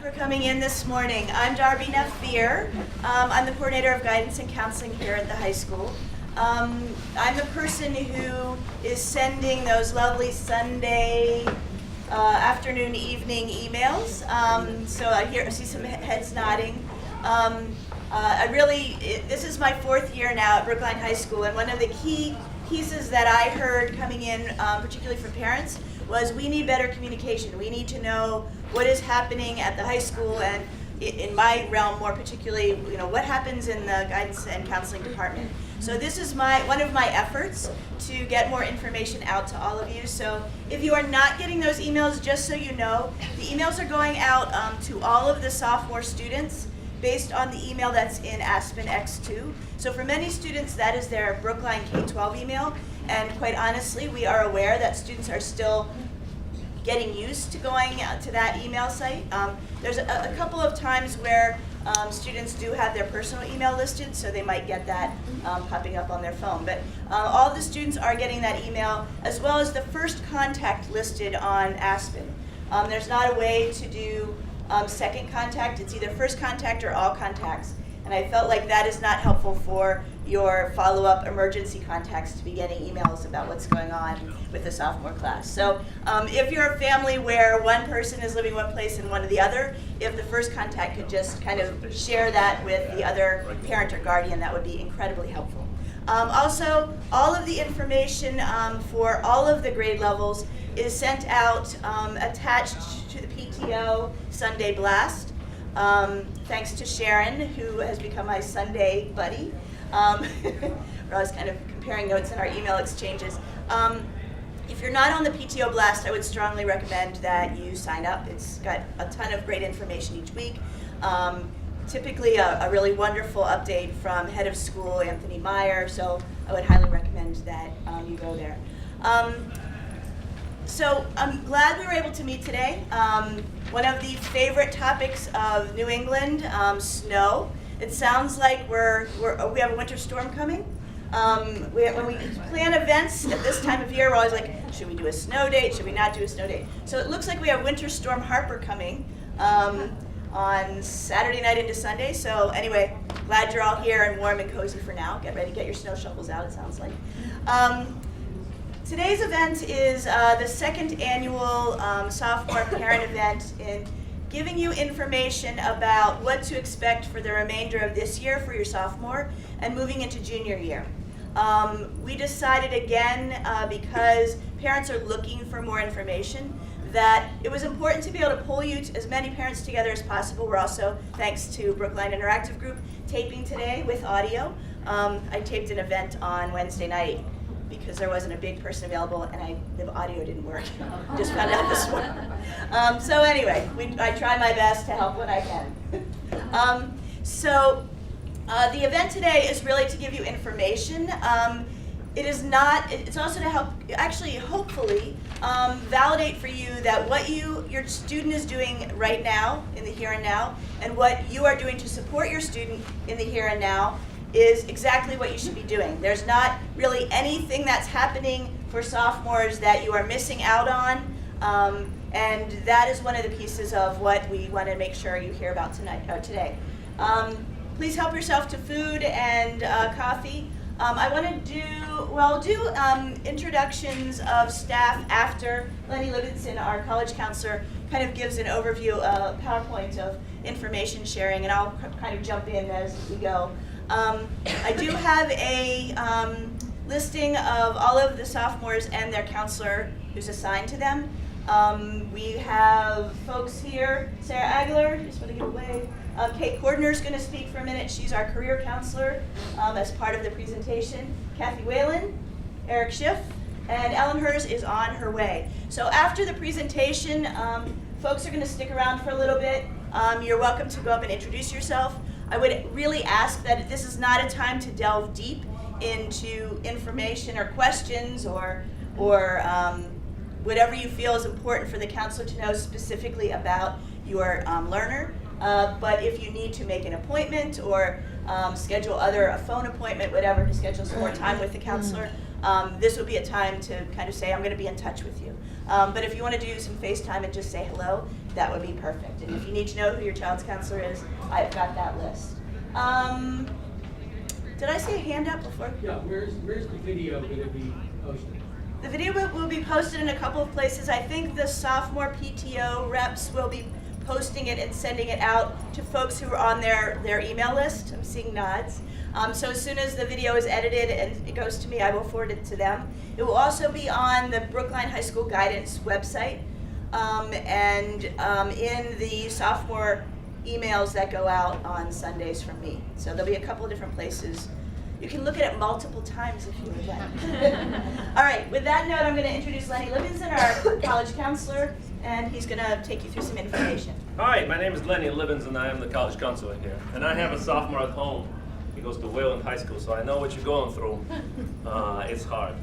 For coming in this morning. I'm Darby Neff-Beer. I'm the coordinator of guidance and counseling here at the high school. I'm the person who is sending those lovely Sunday afternoon, evening emails. So I see some heads nodding. This is my fourth year now at Brookline High School, and one of the key pieces that I heard coming in, particularly from parents, was we need better communication. We need to know what is happening at the high school, and in my realm more particularly, what happens in the guidance and counseling department. So this is one of my efforts to get more information out to all of you. So if you are not getting those emails, just so you know, the emails are going out to all of the sophomore students based on the email that's in Aspen X2. So for many students, that is their Brookline K-12 email, and quite honestly, we are aware that students are still getting used to going to that email site. There's a couple of times where students do have their personal email listed, so they might get that popping up on their phone. But all of the students are getting that email, as well as the first contact listed on Aspen. There's not a way to do second contact. It's either first contact or all contacts. And I felt like that is not helpful for your follow-up emergency contacts to be getting emails about what's going on with the sophomore class. So if you're a family where one person is living one place and one of the other, if the first contact could just kind of share that with the other parent or guardian, that would be incredibly helpful. Also, all of the information for all of the grade levels is sent out attached to the PTO Sunday Blast. Thanks to Sharon, who has become my Sunday buddy. We're always kind of comparing notes in our email exchanges. If you're not on the PTO Blast, I would strongly recommend that you sign up. It's got a ton of great information each week. Typically a really wonderful update from head of school Anthony Meyer, so I would highly recommend that you go there. So I'm glad we were able to meet today. One of the favorite topics of New England, snow. It sounds like we have a winter storm coming. When we plan events at this time of year, we're always like, should we do a snow date? Should we not do a snow date? So it looks like we have Winter Storm Harper coming on Saturday night into Sunday. So anyway, glad you're all here and warm and cozy for now. Get ready to get your snow shovels out, it sounds like. Today's event is the second annual sophomore parent event in giving you information about what to expect for the remainder of this year for your sophomore and moving into junior year. We decided again, because parents are looking for more information, that it was important to be able to pull you as many parents together as possible. We're also, thanks to Brookline Interactive Group, taping today with audio. I taped an event on Wednesday night because there wasn't a big person available and the audio didn't work. Just found out this morning. So anyway, I try my best to help when I can. The event today is really to give you information. It's also to help, actually, hopefully, validate for you that what your student is doing right now, in the here and now, and what you are doing to support your student in the here and now is exactly what you should be doing. There's not really anything that's happening for sophomores that you are missing out on, and that is one of the pieces of what we want to make sure you hear about today. Please help yourself to food and coffee. I want to do introductions of staff after Lenny Livingston, our college counselor, kind of gives an overview, PowerPoint of information sharing, and I'll kind of jump in as we go. I do have a listing of all of the sophomores and their counselor who's assigned to them. We have folks here, Sarah Agler, just want to give a wave. Kate Cordner's going to speak for a minute. She's our career counselor as part of the presentation. Kathy Whalen, Eric Schiff, and Ellen Hers is on her way. So after the presentation, folks are going to stick around for a little bit. You're welcome to go up and introduce yourself. I would really ask that this is not a time to delve deep into information or questions or whatever you feel is important for the counselor to know specifically about your learner. But if you need to make an appointment or schedule a phone appointment, whatever, to schedule some more time with the counselor, this would be a time to kind of say, I'm going to be in touch with you. But if you want to do some FaceTime and just say hello, that would be perfect. And if you need to know who your child's counselor is, I've got that list. Did I see a hand up before? Yeah, where's the video going to be posted? The video will be posted in a couple of places. I think the sophomore PTO reps will be posting it and sending it out to folks who are on their email list. I'm seeing nods. So as soon as the video is edited and it goes to me, I will forward it to them. It will also be on the Brookline High School Guidance website and in the sophomore emails that go out on Sundays from me. So there'll be a couple of different places. You can look at it multiple times if you would like. All right, with that note, I'm going to introduce Lenny Livingston, our college counselor, and he's going to take you through some information. Hi, my name is Lenny Livingston, and I am the college counselor here. And I have a sophomore at home. He goes to Wayland High School, so I know what you're going through. It's hard.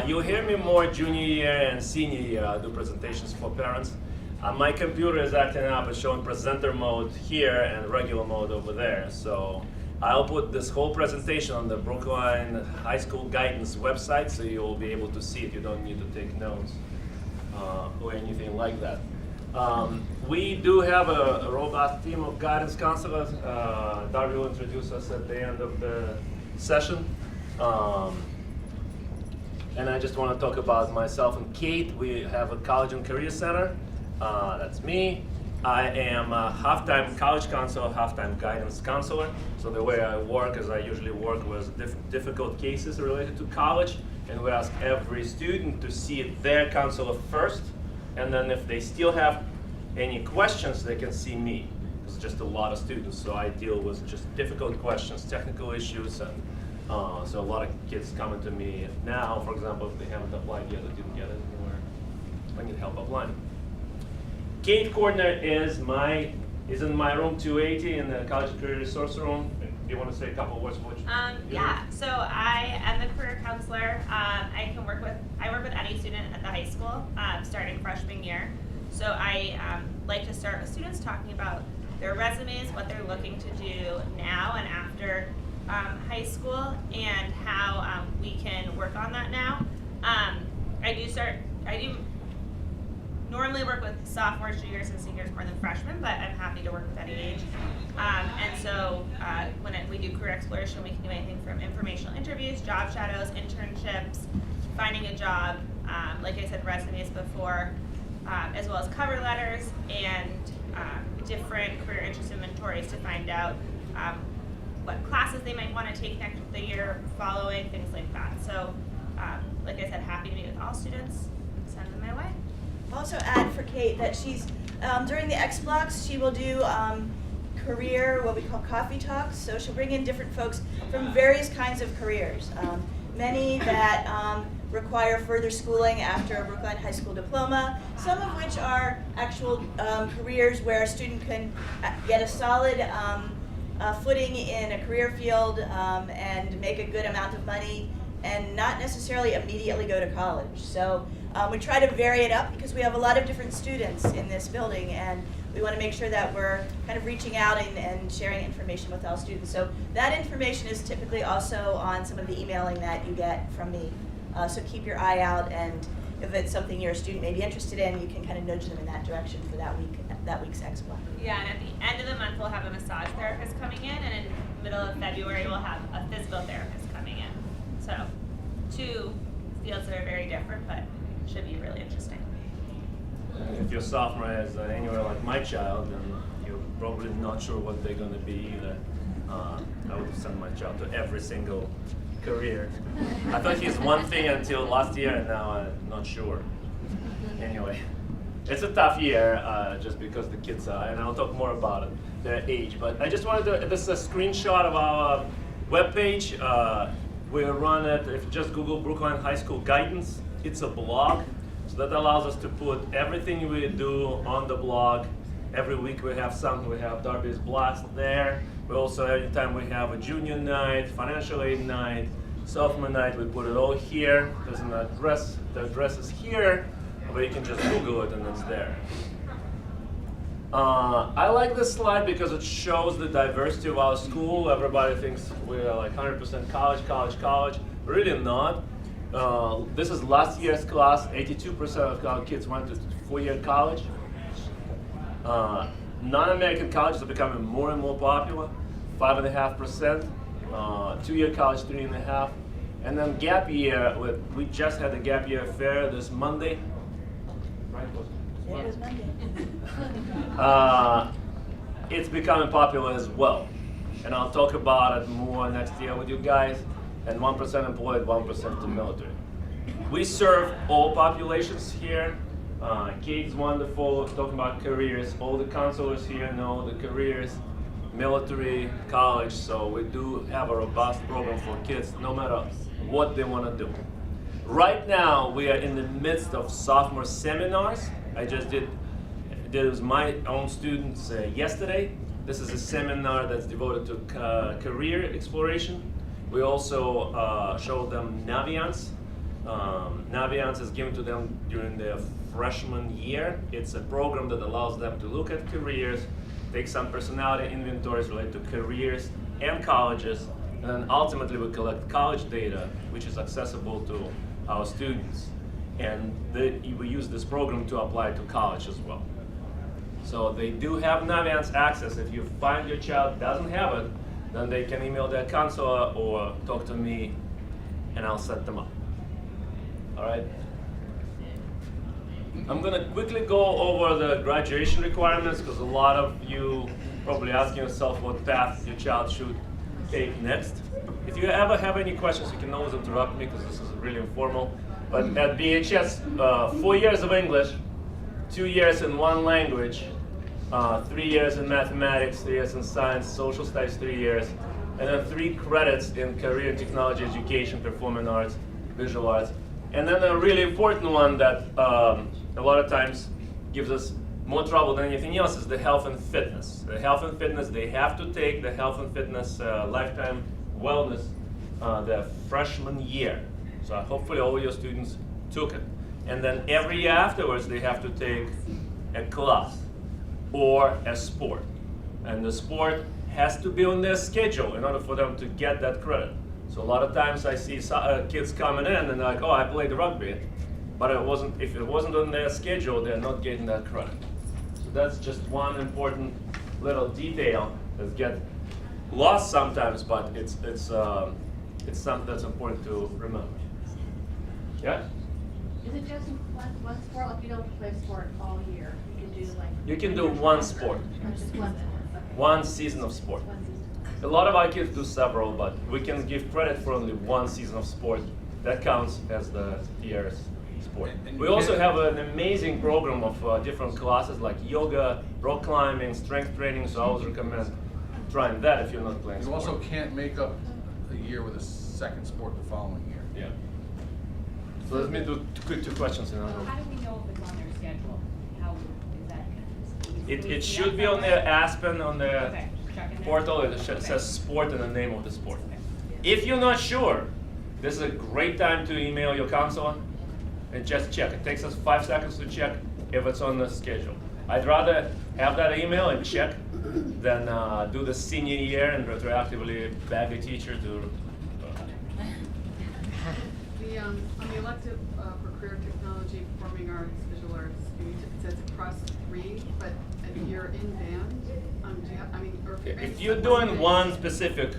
You'll hear me more junior year and senior year. I do presentations for parents. My computer is acting up. It's showing presenter mode here and regular mode over there. So I'll put this whole presentation on the Brookline High School Guidance website, so you'll be able to see it. You don't need to take notes or anything like that. We do have a robust team of guidance counselors. Darby will introduce us at the end of the session. And I just want to talk about myself and Kate. We have a college and career center. That's me. I am a half-time college counselor, half-time guidance counselor. So the way I work is I usually work with difficult cases related to college, and we ask every student to see their counselor first, and then if they still have any questions, they can see me. It's just a lot of students, so I deal with just difficult questions, technical issues, and so a lot of kids coming to me now, for example, if they haven't applied yet or didn't get it anywhere, I need help applying. Kate Cordner is in my room 280 in the College and Career Resource Room. Do you want to say a couple of words for what you Yeah, so I am the career counselor. I work with any student at the high school, starting freshman year. So I like to start with students talking about their resumes, what they're looking to do now and after high school, and how we can work on that now. I do normally work with sophomores, juniors, and seniors more than freshmen, but I'm happy to work with any age. And so when we do career exploration, we can do anything from informational interviews, job shadows, internships, finding a job, like I said, resumes before, as well as cover letters and different career interest inventories to find out what classes they might want to take the year following, things like that. So like I said, happy to meet with all students, send them my way. Also add for Kate that she's, during the X blocks, she will do career, what we call coffee talks. So she'll bring in different folks from various kinds of careers. Many that require further schooling after a Brookline High School diploma, some of which are actual careers where a student can get a solid footing in a career field and make a good amount of money and not necessarily immediately go to college. So we try to vary it up because we have a lot of different students in this building, and we want to make sure that we're kind of reaching out and sharing information with all students. So that information is typically also on some of the emailing that you get from me. So keep your eye out, and if it's something your student may be interested in, you can kind of nudge them in that direction for that week's X block. Yeah, and at the end of the month, we'll have a massage therapist coming in, and in the middle of February, we'll have a physical therapist coming in. So, two fields that are very different, but should be really interesting. If your sophomore is anywhere like my child, then you're probably not sure what they're going to be either. I would send my child to every single career. I thought he's one thing until last year, and now I'm not sure. Anyway, it's a tough year just because the kids are, and I'll talk more about it, their age. But I just wanted to, this is a screenshot of our webpage. We run it, if you just Google Brookline High School Guidance, it's a blog. So that allows us to put everything we do on the blog. Every week we have something. We have Darby's Blast there. We also, every time we have a junior night, financial aid night, sophomore night, we put it all here. There's an address, the address is here, but you can just Google it and it's there. I like this slide because it shows the diversity of our school. Everybody thinks we're like 100% college. We're really not. This is last year's class. 82% of our kids went to 4-year college. Non-American colleges are becoming more and more popular. 5.5%. 2-year college, 3.5%. And then gap year. We just had a gap year fair this Monday. Right? Yeah, it was Monday. It's becoming popular as well. And I'll talk about it more next year with you guys. And 1% employed, 1% to military. We serve all populations here. Kate's wonderful, talking about careers. All the counselors here know the careers, military, college. So we do have a robust program for kids, no matter what they want to do. Right now, we are in the midst of sophomore seminars. I just did with my own students yesterday. This is a seminar that's devoted to career exploration. We also showed them Naviance. Naviance is given to them during their freshman year. It's a program that allows them to look at careers, take some personality inventories related to careers and colleges, and then ultimately we collect college data, which is accessible to our students. And we use this program to apply to college as well. So they do have Naviance access. If you find your child doesn't have it, then they can email their counselor or talk to me, and I'll set them up. All right? I'm gonna quickly go over the graduation requirements because a lot of you probably asking yourself what path your child should take next. If you ever have any questions, you can always interrupt me because this is really informal. But at BHS, 4 years of English, 2 years in one language, 3 years in mathematics, 3 years in science, social studies 3 years, and then 3 credits in career and technology education, performing arts, visual arts. And then a really important one that a lot of times gives us more trouble than anything else is the health and fitness. The health and fitness, they have to take the health and fitness lifetime wellness their freshman year. So hopefully all your students took it. And then every year afterwards, they have to take a class or a sport. And the sport has to be on their schedule in order for them to get that credit. So a lot of times I see kids coming in and they're like, oh, I played rugby, but if it wasn't on their schedule, they're not getting that credit. So that's just one important little detail that gets lost sometimes, but it's something that's important to remember. Yeah? Is it just one sport? Like you don't play sport all year? You can do like. You can do one sport. Just one sport. Okay. One season of sport. One season. A lot of our kids do several, but we can give credit for only one season of sport. That counts as the year's sport. And We also have an amazing program of different classes like yoga, rock climbing, strength training, so I always recommend trying that if you're not playing You sport. also can't make up a year with a second sport the following year. Yeah. So let me do two questions. And I'll go. How do we know if it's on their schedule? How is that? It should be on their Aspen, on their Okay, check in there. portal. It says sport and the name of the sport. If you're not sure, this is a great time to email your counselor and just check. It takes us 5 seconds to check if it's on the schedule. I'd rather have that email and check than do the senior year and retroactively beg a teacher to. On the elective for career technology, performing arts, visual arts, it says across 3, but if you're in band, do you have, I mean, or If you're doing one specific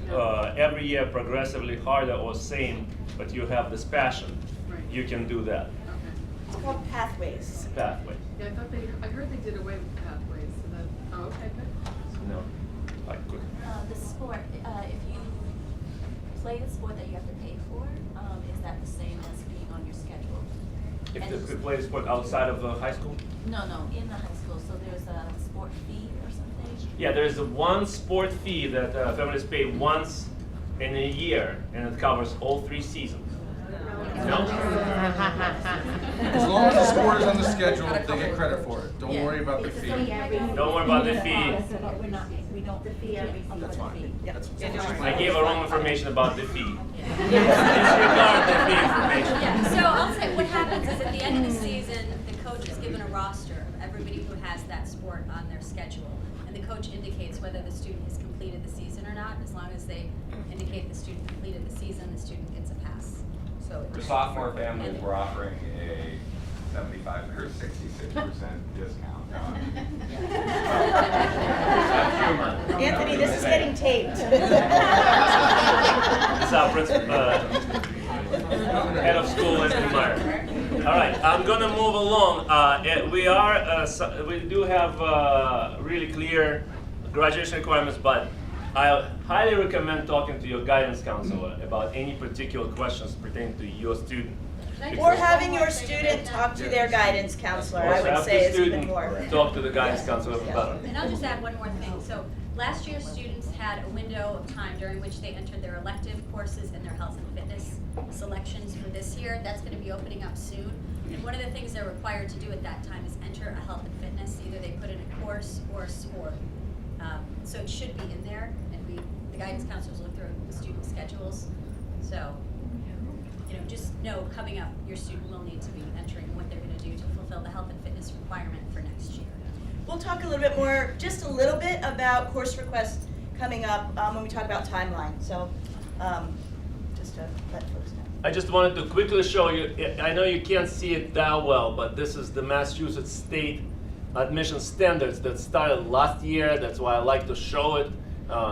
every year progressively harder or same, but you have this passion, Right. you can do that Okay. It's called pathways. pathway. Yeah, I heard they did away with pathways, so that, oh, okay, good. No, like quick. The sport, if you play the sport that you have to pay for, is that the same as being on your schedule? If And they play sport outside of high school? No, in the high school, so there's a sport fee or something? Yeah, there is a one sport fee that families pay once in a year, and it covers all 3 seasons. No? As long as the sport is on the schedule, they get credit for it. Don't Yeah. worry about the fee. Don't worry about the fee. We don't, the fee, That's fine. That's I gave her wrong information about the fee. Disregard the fee information. Yeah, so I'll say what happens is at the end of the season, the coach is given a roster of everybody who has that sport on their schedule. And the coach indicates whether the student has completed the season or not. As long as they indicate the student completed the season, the student gets a pass. so. For sophomore families, we're offering a 75 or 66% discount on. Anthony, this is getting taped. This is our head of school, Anthony Meyer. All right, I'm gonna move along. We do have really clear graduation requirements, but I highly recommend talking to your guidance counselor about any particular questions pertaining to your student. Or having your student talk to their guidance counselor, I would say is even more. Talk to the guidance counselor about it. And I'll just add one more thing. So last year, students had a window of time during which they entered their elective courses and their health and fitness selections for this year. That's going to be opening up soon. And one of the things they're required to do at that time is enter a health and fitness. Either they put in a course or a sport. So it should be in there, and the guidance counselors look through the student schedules. So, just know coming up, your student will need to be entering what they're going to do to fulfill the health and fitness requirement for next year. We'll talk a little bit more, just a little bit about course requests coming up when we talk about timeline. So, just to let folks know. I just wanted to quickly show you, I know you can't see it that well, but this is the Massachusetts State admission standards that started last year. That's why I like to show it.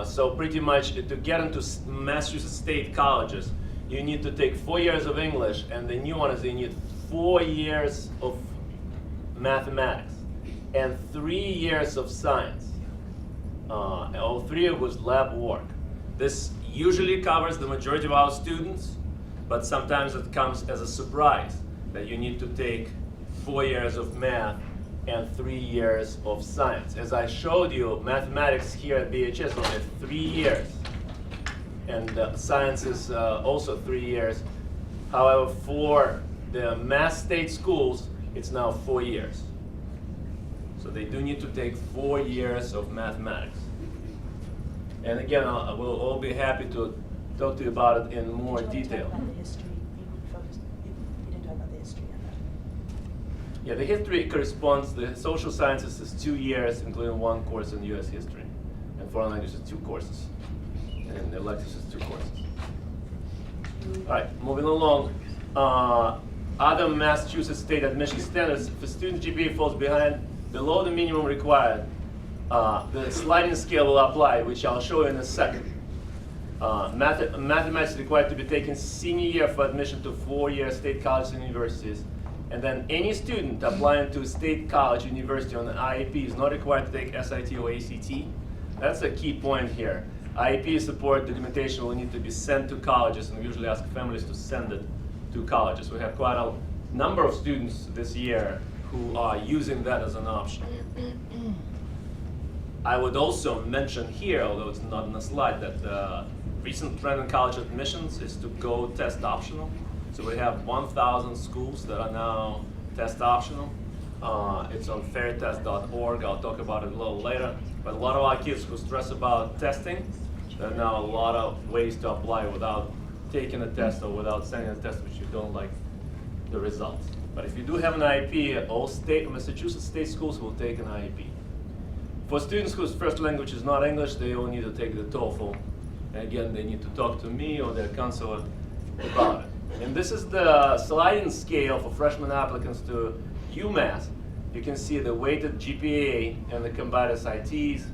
So pretty much to get into Massachusetts State colleges, you need to take 4 years of English, and the new one is you need 4 years of mathematics and 3 years of science. All 3 was lab work. This usually covers the majority of our students, but sometimes it comes as a surprise that you need to take 4 years of math and 3 years of science. As I showed you, mathematics here at BHS was at 3 years, and science is also 3 years. However, for the Mass State schools, it's now 4 years. So they do need to take 4 years of mathematics. And again, I will all be happy to talk to you about it in more detail. About the history. You didn't talk about the history on that. Yeah, the history corresponds, the social sciences is 2 years, including 1 course in US history. And foreign language is 2 courses. And electives is 2 courses. All right, moving along. Other Massachusetts state admission standards, if a student GPA falls below the minimum required, the sliding scale will apply, which I'll show you in a second. Mathematics is required to be taken senior year for admission to 4-year state colleges and universities. And then any student applying to a state college university on an IEP is not required to take SIT or ACT. That's a key point here. IEP support documentation will need to be sent to colleges, and we usually ask families to send it to colleges. We have quite a number of students this year who are using that as an option. I would also mention here, although it's not in the slide, that the recent trend in college admissions is to go test optional. So we have 1,000 schools that are now test optional. It's on fairtest.org. I'll talk about it a little later. But a lot of our kids who stress about testing, there are now a lot of ways to apply without taking a test or without sending a test which you don't like the results. But if you do have an IEP, all Massachusetts state schools will take an IEP. For students whose first language is not English, they all need to take the TOEFL. And again, they need to talk to me or their counselor about it. And this is the sliding scale for freshman applicants to UMass. You can see the weighted GPA and the combined SITs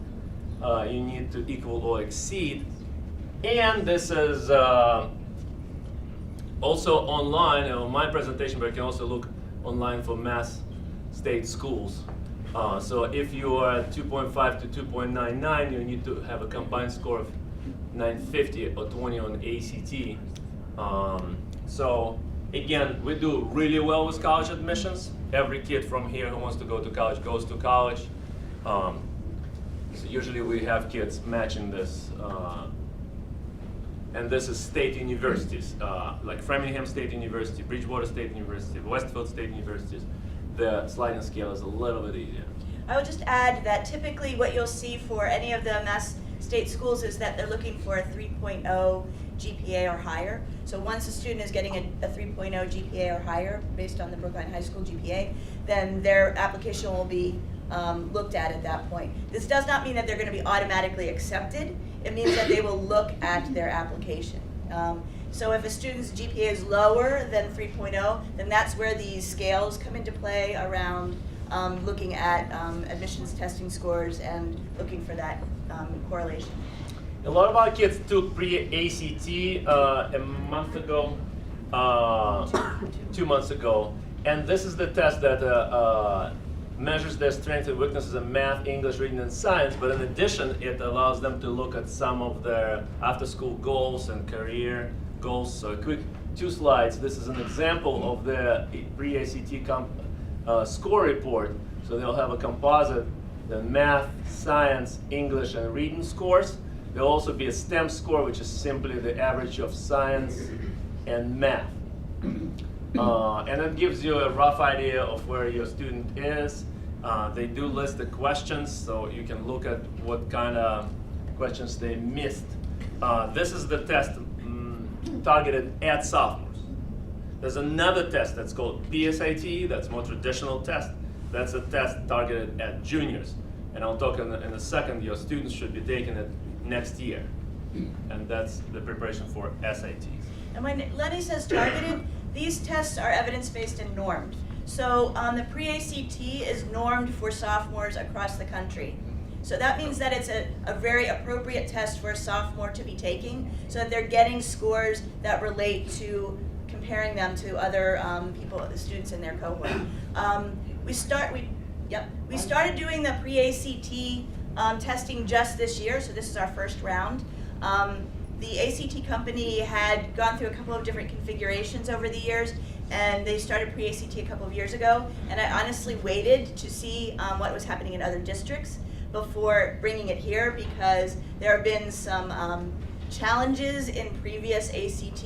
you need to equal or exceed. And this is also online on my presentation, but you can also look online for Mass State schools. So if you are 2.5 to 2.99, you need to have a combined score of 950 or 20 on ACT. So again, we do really well with college admissions. Every kid from here who wants to go to college goes to college. So usually we have kids matching this. And this is state universities, like Framingham State University, Bridgewater State University, Westfield State Universities. The sliding scale is a little bit easier. I would just add that typically what you'll see for any of the Mass State schools is that they're looking for a 3.0 GPA or higher. So once a student is getting a 3.0 GPA or higher based on the Brookline High School GPA, then their application will be looked at that point. This does not mean that they're going to be automatically accepted. It means that they will look at their application. So if a student's GPA is lower than 3.0, then that's where these scales come into play around looking at admissions testing scores and looking for that correlation. A lot of our kids took pre-ACT a month ago, 2 months ago, and this is the test that measures their strengths and weaknesses in math, English, reading, and science, but in addition, it allows them to look at some of their after-school goals and career goals. So a quick 2 slides. This is an example of the pre-ACT score report. So they'll have a composite, the math, science, English, and reading scores. There'll also be a STEM score, which is simply the average of science and math. And it gives you a rough idea of where your student is. They do list the questions, so you can look at what kind of questions they missed. This is the test targeted at sophomores. There's another test that's called PSAT, that's more traditional test. That's a test targeted at juniors. And I'll talk in a second, your students should be taking it next year. And that's the preparation for SATs. And when Lenny says targeted, these tests are evidence-based and normed. So the pre-ACT is normed for sophomores across the country. So that means that it's a very appropriate test for a sophomore to be taking, so that they're getting scores that relate to comparing them to other students in their cohort. We started doing the pre-ACT testing just this year, so this is our first round. The ACT company had gone through a couple of different configurations over the years, and they started pre-ACT a couple of years ago, and I honestly waited to see what was happening in other districts before bringing it here, because there have been some challenges in previous ACT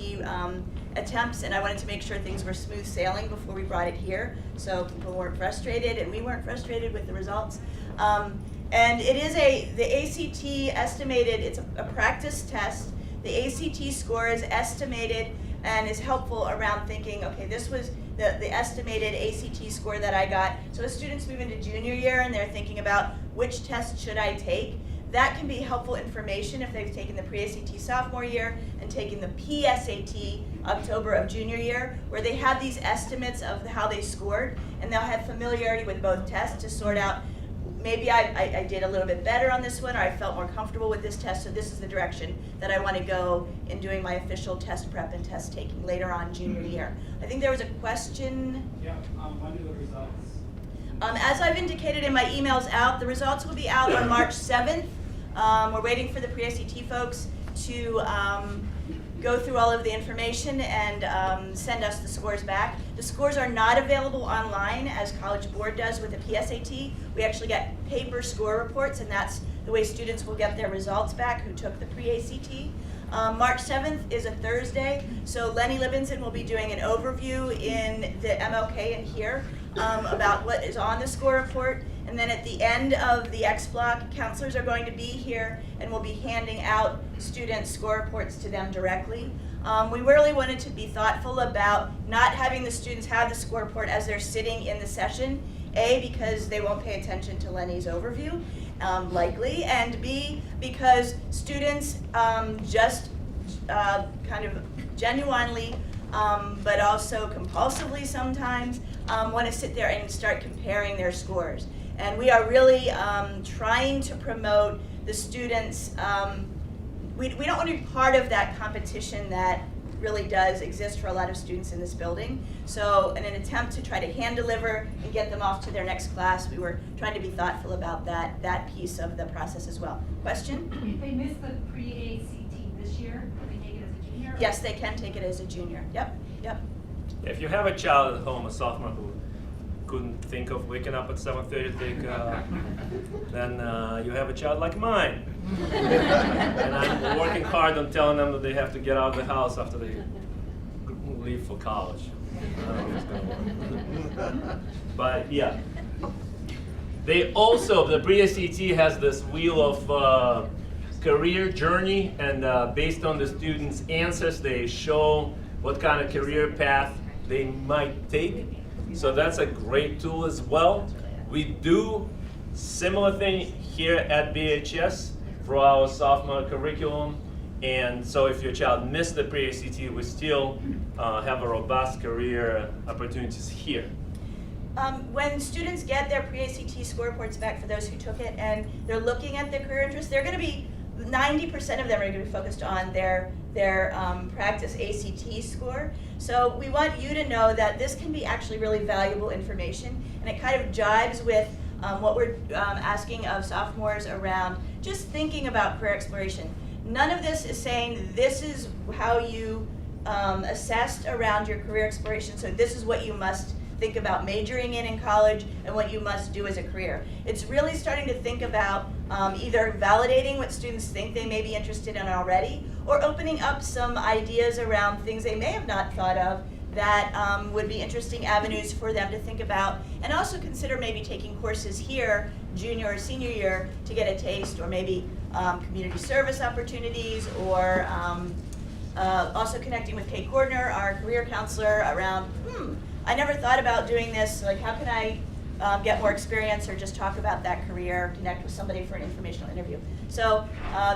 attempts, and I wanted to make sure things were smooth sailing before we brought it here, so people weren't frustrated and we weren't frustrated with the results. And it is the ACT estimated, it's a practice test. The ACT score is estimated and is helpful around thinking, okay, this was the estimated ACT score that I got. So as students move into junior year and they're thinking about which test should I take, that can be helpful information if they've taken the pre-ACT sophomore year and taken the PSAT October of junior year, where they have these estimates of how they scored, and they'll have familiarity with both tests to sort out, maybe I did a little bit better on this one, or I felt more comfortable with this test, so this is the direction that I want to go in doing my official test prep and test taking later on junior year. I think there was a question. Yeah, when do the results? As I've indicated in my emails out, the results will be out on March 7th. We're waiting for the pre-ACT folks to go through all of the information and send us the scores back. The scores are not available online as College Board does with the PSAT. We actually get paper score reports, and that's the way students will get their results back who took the pre-ACT. March 7th is a Thursday, so Lenny Libinson will be doing an overview in the MLK in here about what is on the score report. And then at the end of the X block, counselors are going to be here and we'll be handing out students' score reports to them directly. We really wanted to be thoughtful about not having the students have the score report as they're sitting in the session, A, because they won't pay attention to Lenny's overview, likely, and B, because students just kind of genuinely, but also compulsively sometimes, want to sit there and start comparing their scores. And we are really trying to promote the students. We don't want to be part of that competition that really does exist for a lot of students in this building. So in an attempt to try to hand deliver and get them off to their next class, we were trying to be thoughtful about that piece of the process as well. Question? If they miss the pre-ACT this year, can they take it as a junior? Yes, they can take it as a junior. Yep. If you have a child at home, a sophomore who couldn't think of waking up at 7:30 to take, then you have a child like mine. And I'm working hard on telling them that they have to get out of the house after they leave for college. I don't know if it's gonna work. But yeah. They also, the pre-ACT has this wheel of career journey, and based on the students' answers, they show what kind of career path they might take. So that's a great tool as well. We do similar thing here at BHS for our sophomore curriculum, And so if your child missed the pre-ACT, we still have a robust career opportunities here. When students get their pre-ACT score reports back, for those who took it, and they're looking at their career interests, they're going to be 90% of them are going to be focused on their practice ACT score. So we want you to know that this can be actually really valuable information, and it kind of jives with what we're asking of sophomores around just thinking about career exploration. None of this is saying this is how you assessed around your career exploration, so this is what you must think about majoring in college and what you must do as a career. It's really starting to think about either validating what students think they may be interested in already, or opening up some ideas around things they may have not thought of that would be interesting avenues for them to think about, and also consider maybe taking courses here, junior or senior year, to get a taste, or maybe community service opportunities, or also connecting with Kate Gordner, our career counselor, around, I never thought about doing this, like how can I get more experience, or just talk about that career, connect with somebody for an informational interview. So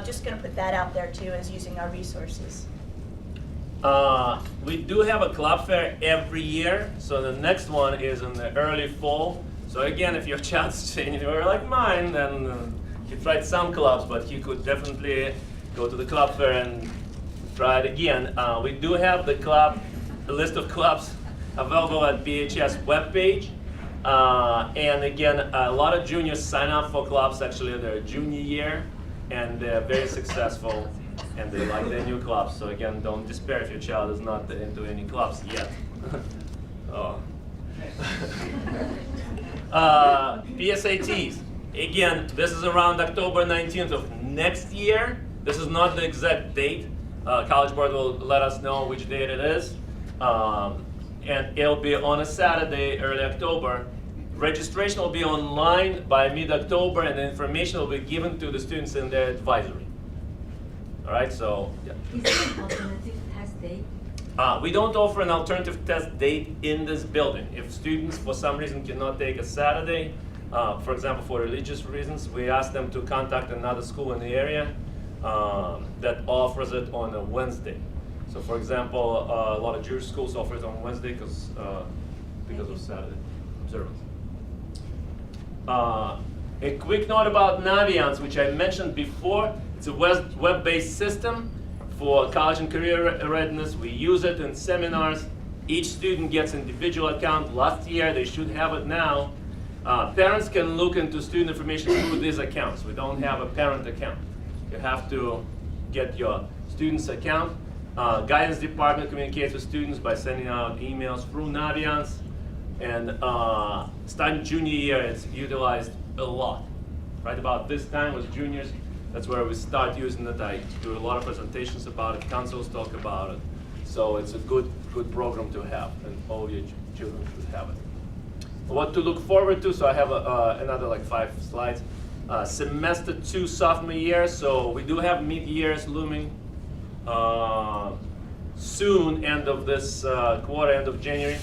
just going to put that out there too, as using our resources. We do have a club fair every year, so the next one is in the early fall. So again, if your child's anywhere like mine, then he tried some clubs, but he could definitely go to the club fair and try it again. We do have the list of clubs available at BHS webpage. And again, a lot of juniors sign up for clubs actually their junior year, and they're very successful, and they like their new clubs. So again, don't despair if your child is not into any clubs yet. PSATs. Again, this is around October 19th of next year. This is not the exact date. College Board will let us know which date it is. And it'll be on a Saturday, early October. Registration will be online by mid-October, and the information will be given to the students in their advisory. All right, so. Yeah. Is there an alternative test date? We don't offer an alternative test date in this building. If students, for some reason, cannot take a Saturday, for example, for religious reasons, we ask them to contact another school in the area that offers it on a Wednesday. So, for example, a lot of Jewish schools offer it on Wednesday because of Saturday observance. A quick note about Naviance, which I mentioned before. It's a web-based system for college and career readiness. We use it in seminars. Each student gets an individual account. Last year, they should have it now. Parents can look into student information through these accounts. We don't have a parent account. You have to get your student's account. Guidance department communicates with students by sending out emails through Naviance. And starting junior year, it's utilized a lot. Right about this time with juniors, that's where we start using it. I do a lot of presentations about it, councils talk about it. So it's a good program to have, and all your children should have it. What to look forward to, so I have another like 5 slides. Semester 2 sophomore year, so we do have mid-years looming soon, end of this quarter, end of January.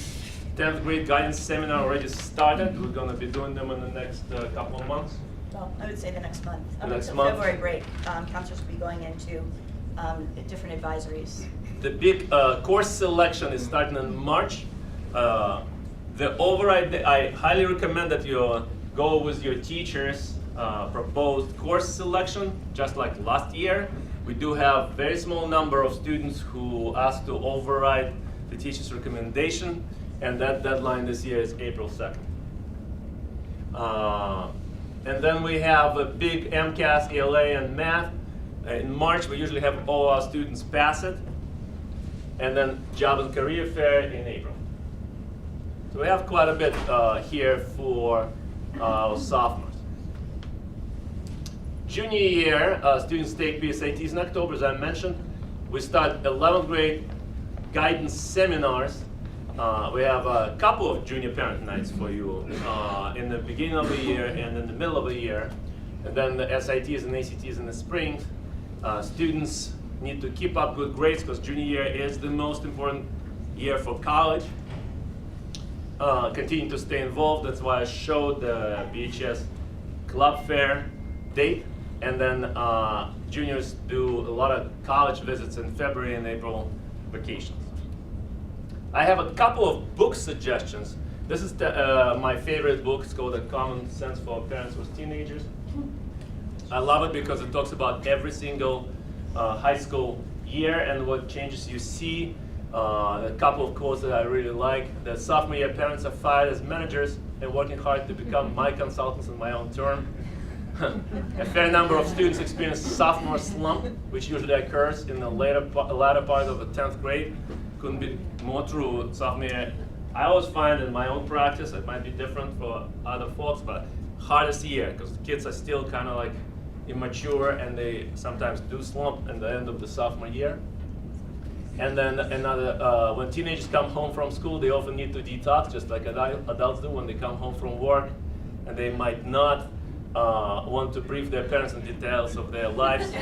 10th grade guidance seminar already started. We're going to be doing them in the next couple of months. Well, I would say the next month. The next until month. February break, counselors will be going into different advisories. The big course selection is starting in March. The override, I highly recommend that you go with your teachers' proposed course selection, just like last year. We do have very small number of students who ask to override the teacher's recommendation, and that deadline this year is April 2nd. And then we have a big MCAS, ELA, and math. In March, we usually have all our students pass it. And then job and career fair in April. So we have quite a bit here for sophomores. Junior year, students take PSATs in October, as I mentioned. We start 11th grade guidance seminars. We have a couple of junior parent nights for you in the beginning of the year and in the middle of the year. And then the SITs and ACTs in the spring. Students need to keep up good grades because junior year is the most important year for college. Continue to stay involved. That's why I showed the BHS club fair date. And then juniors do a lot of college visits in February and April vacations. I have a couple of book suggestions. This is my favorite book. It's called A Common Sense for Parents with Teenagers. I love it because it talks about every single high school year and what changes you see. A couple of quotes that I really like. The sophomore year parents are fired as managers and working hard to become my consultants in my own term. A fair number of students experience sophomore slump, which usually occurs in the latter part of the 10th grade. Couldn't be more true. Sophomore year, I always find in my own practice, it might be different for other folks, but hardest year because the kids are still kind of like immature and they sometimes do slump at the end of the sophomore year. And then another, when teenagers come home from school, they often need to detox, just like adults do when they come home from work, and they might not want to brief their parents in details of their lives.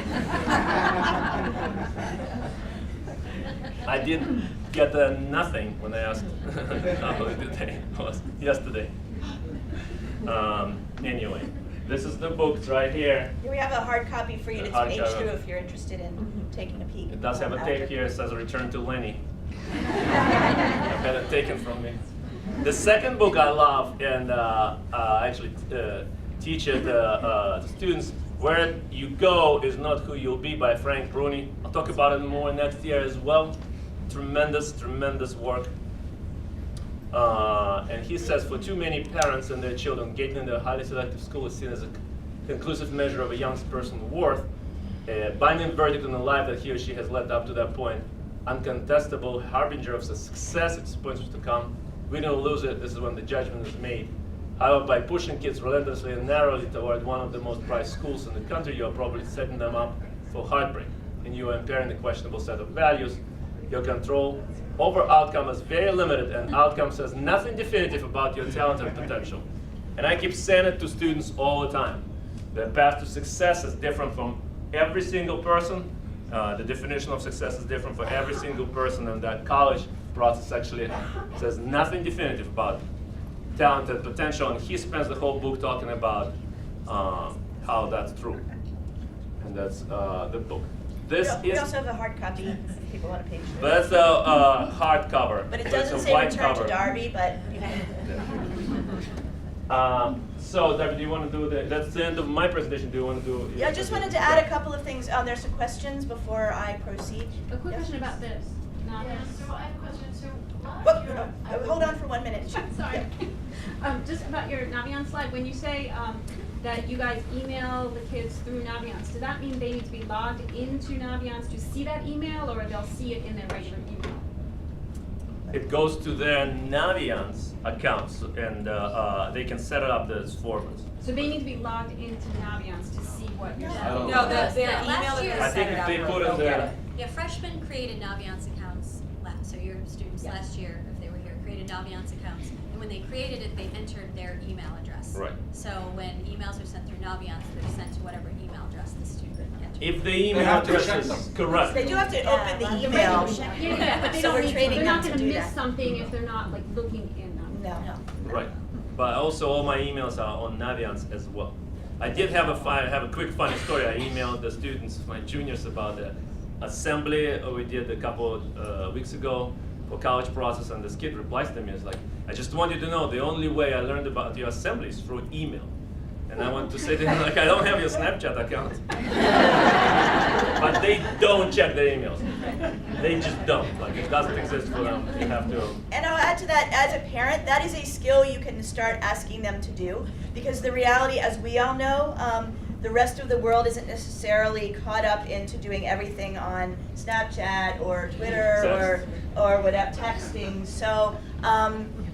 I did get nothing when I asked how the day was yesterday. Anyway, this is the book right here. Here we have a hard copy for you to page Hardcover. through if you're interested in taking a peek. It does have a after. tape here. It says "Return to Lenny." I've had it taken from me. The second book I love, and I actually teach it to students, "Where You Go Is Not Who You'll Be" by Frank Bruni. I'll talk about it more next year as well. Tremendous, tremendous work. And he says, for too many parents and their children, getting into a highly selective school is seen as a conclusive measure of a young person's worth. A binding verdict on the life that he or she has led up to that point. Uncontestable harbinger of the success it's supposed to come. Win or lose it, this is when the judgment is made. However, by pushing kids relentlessly and narrowly toward one of the most prized schools in the country, you are probably setting them up for heartbreak. And you are impairing the questionable set of values. Your control over outcome is very limited, and outcome says nothing definitive about your talent and potential. And I keep saying it to students all the time. The path to success is different from every single person. The definition of success is different for every single person, and that college process actually says nothing definitive about talent and potential, and he spends the whole book talking about how that's true. And that's the book. This We is, also have a hard copy if people want to page through. that's a hardcover. But it It's doesn't a say white return cover. to Darby, but you know. So, Debbie, do you want to do that's the end of my presentation. Do you want to do? Yeah, I just wanted to add a couple of things. There's some questions before I proceed. A quick Yes? question about this. So I have a question, so Hold on for 1 minute. Sorry. Yeah. Just about your Naviance slide, when you say that you guys email the kids through Naviance, does that mean they need to be logged into Naviance to see that email, or they'll see it in their regular email? It goes to their Naviance accounts, and they can set it up as formats. So they need to be logged into Naviance to see what you're I don't No, know. their Last email year- address. I think if they put in their, Yeah, freshmen created Naviance accounts, so your students Yeah. last year, if they were here, created Naviance accounts. And when they created it, they entered their email address. Right. So when emails are sent through Naviance, they're sent to whatever email address the student entered. if the email have to address check is them. correct. They do have to open the email. Yeah, but they So don't we're need, training they're not them to gonna do miss that. something if they're not like looking in them. No. Right, but also all my emails are on Naviance as well. I did have a quick funny story. I emailed the students, my juniors, about the assembly we did a couple weeks ago for college process, and this kid replies to me, it's like, I just want you to know the only way I learned about your assembly is through email. And I want to say to him, like, I don't have your Snapchat account. But they don't check their emails. They just don't. Like, it doesn't exist for them. You have to. And I'll add to that, as a parent, that is a skill you can start asking them to do. Because the reality, as we all know, the rest of the world isn't necessarily caught up into doing everything on Snapchat or Twitter or whatever, texting. So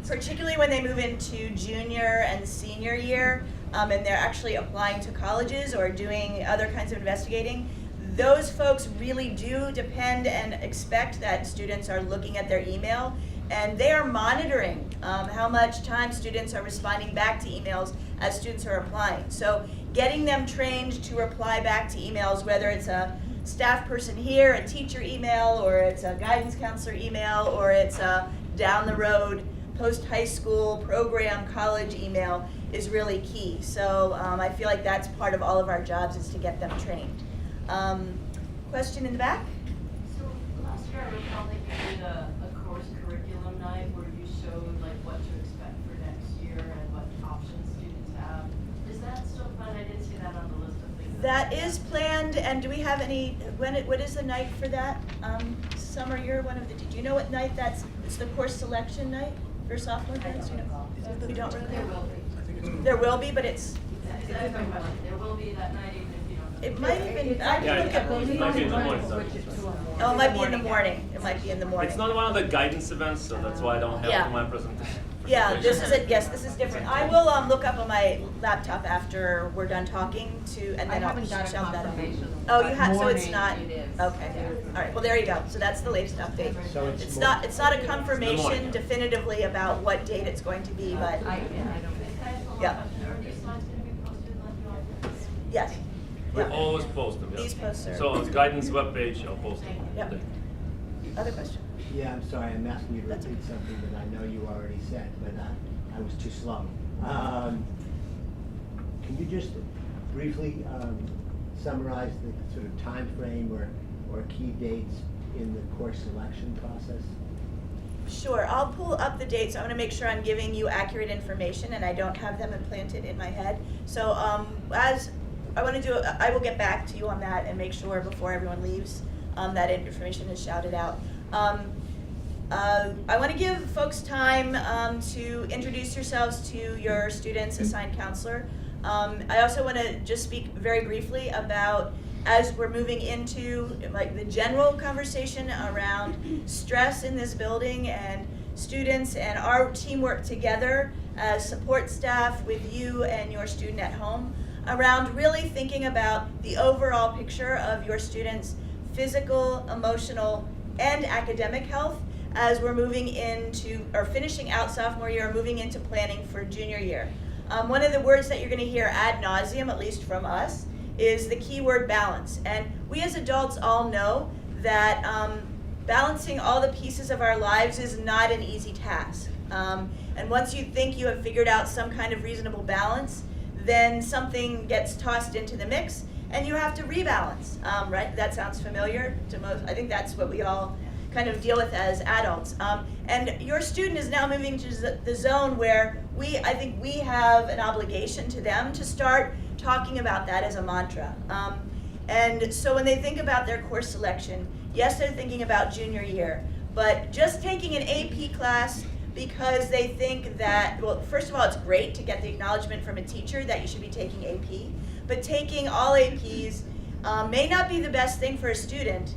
particularly when they move into junior and senior year, and they're actually applying to colleges or doing other kinds of investigating, those folks really do depend and expect that students are looking at their email, and they are monitoring how much time students are responding back to emails as students are applying. So getting them trained to reply back to emails, whether it's a staff person here, a teacher email, or it's a guidance counselor email, or it's a down the road post-high school program college email, is really key. So I feel like that's part of all of our jobs is to get them trained. Question in the back? So last year I recall that you did a course curriculum night where you showed like what to expect for next year and what options students have. Is that still planned? I didn't see that on the list of things. That is planned, and do we have any, what is the night for that? Summer, you're one of the, do you know what night that's, it's the course selection night for sophomore parents? Do you know? We don't really There know? will be. There will be, but it's, That's my question. There will be that night even if you don't know. it might even, I Yeah, can look at, it might be in the morning. oh, it might be in the morning, it might be in the morning. It's not one of the guidance events, so that's why I don't have it Yeah. in my presentation. Yeah, this is it, yes, this is different. I will look up on my laptop after we're done talking to, and then I'll shout that out. Oh, you have, so it's not, okay, all right, well, there you go, so that's the latest update. So It's not a morning. confirmation definitively about what date it's going to be, but, yeah, Are these slides going to be posted like you always? yes. We Yeah. always post them, yeah. These posts are- So on the guidance webpage, I'll post them. Yep. Other question? Yeah, I'm sorry, I'm asking you to That's repeat something that I know you already said, but I was too slow. Can you just briefly summarize the sort of time frame or key dates in the course selection process? Sure, I'll pull up the dates. I want to make sure I'm giving you accurate information and I don't have them implanted in my head. So as I want to do, I will get back to you on that and make sure before everyone leaves that information is shouted out. I want to give folks time to introduce yourselves to your student's assigned counselor. I also want to just speak very briefly about, as we're moving into like the general conversation around stress in this building and students and our teamwork together as support staff with you and your student at home, around really thinking about the overall picture of your student's physical, emotional, and academic health as we're moving into, or finishing out sophomore year, or moving into planning for junior year. One of the words that you're going to hear ad nauseum, at least from us, is the keyword balance. And we as adults all know that balancing all the pieces of our lives is not an easy task. And once you think you have figured out some kind of reasonable balance, then something gets tossed into the mix and you have to rebalance, right? That sounds familiar to most. I think that's what we all kind of deal with as adults. And your student is now moving to the zone where I think we have an obligation to them to start talking about that as a mantra. And so when they think about their course selection, yes, they're thinking about junior year, but just taking an AP class because they think that, well, first of all, it's great to get the acknowledgement from a teacher that you should be taking AP, but taking all APs may not be the best thing for a student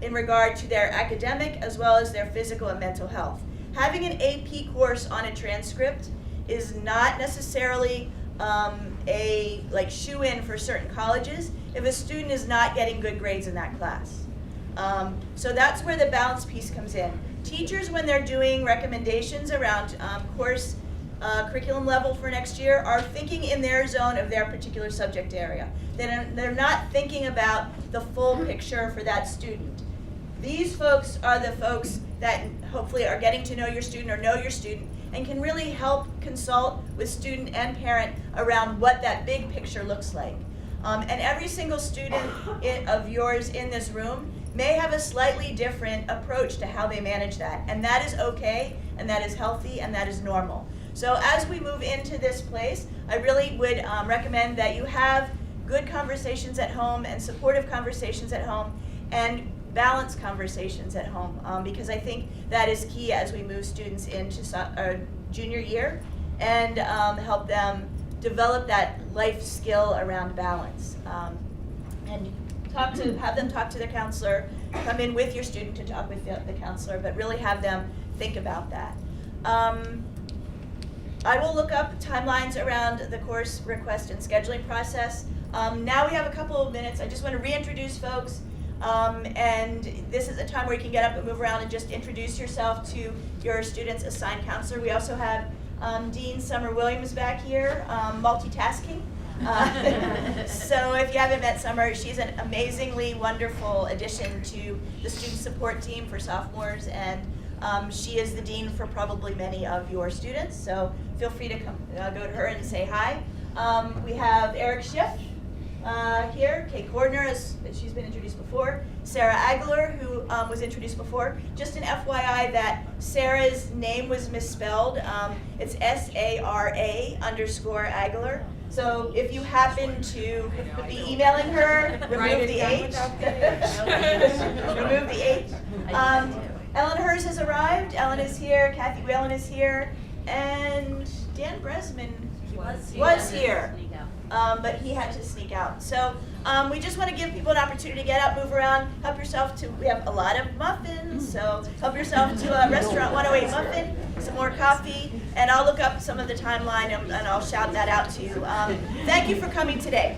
in regard to their academic as well as their physical and mental health. Having an AP course on a transcript is not necessarily a shoe-in for certain colleges if a student is not getting good grades in that class. So that's where the balance piece comes in. Teachers, when they're doing recommendations around course curriculum level for next year, are thinking in their zone of their particular subject area. They're not thinking about the full picture for that student. These folks are the folks that hopefully are getting to know your student or know your student and can really help consult with student and parent around what that big picture looks like. And every single student of yours in this room may have a slightly different approach to how they manage that. And that is okay, and that is healthy, and that is normal. So as we move into this place, I really would recommend that you have good conversations at home and supportive conversations at home and balanced conversations at home, because I think that is key as we move students into junior year and help them develop that life skill around balance. And have them talk to their counselor, come in with your student to talk with the counselor, but really have them think about that. I will look up timelines around the course request and scheduling process. Now we have a couple of minutes. I just want to reintroduce folks. And this is a time where you can get up and move around and just introduce yourself to your student's assigned counselor. We also have Dean Summer Williams back here, multitasking. So if you haven't met Summer, she's an amazingly wonderful addition to the student support team for sophomores, and She is the dean for probably many of your students, so feel free to come, go to her and say hi. We have Eric Schiff here, Kate Gordner, as she's been introduced before, Sarah Aguilar, who was introduced before. Just an FYI that Sarah's name was misspelled. It's SARA_ Aguilar. So if you happen to be emailing her, remove the H. Remove the H. Ellen Hers has arrived. Ellen is here. Kathy Whalen is here. And Dan Bresman was here. But he had to sneak out. So we just want to give people an opportunity to get up, move around, help yourself to, we have a lot of muffins, so help yourself to Restaurant 108 Muffin, some more coffee, and I'll look up some of the timeline and I'll shout that out to you. Thank you for coming today.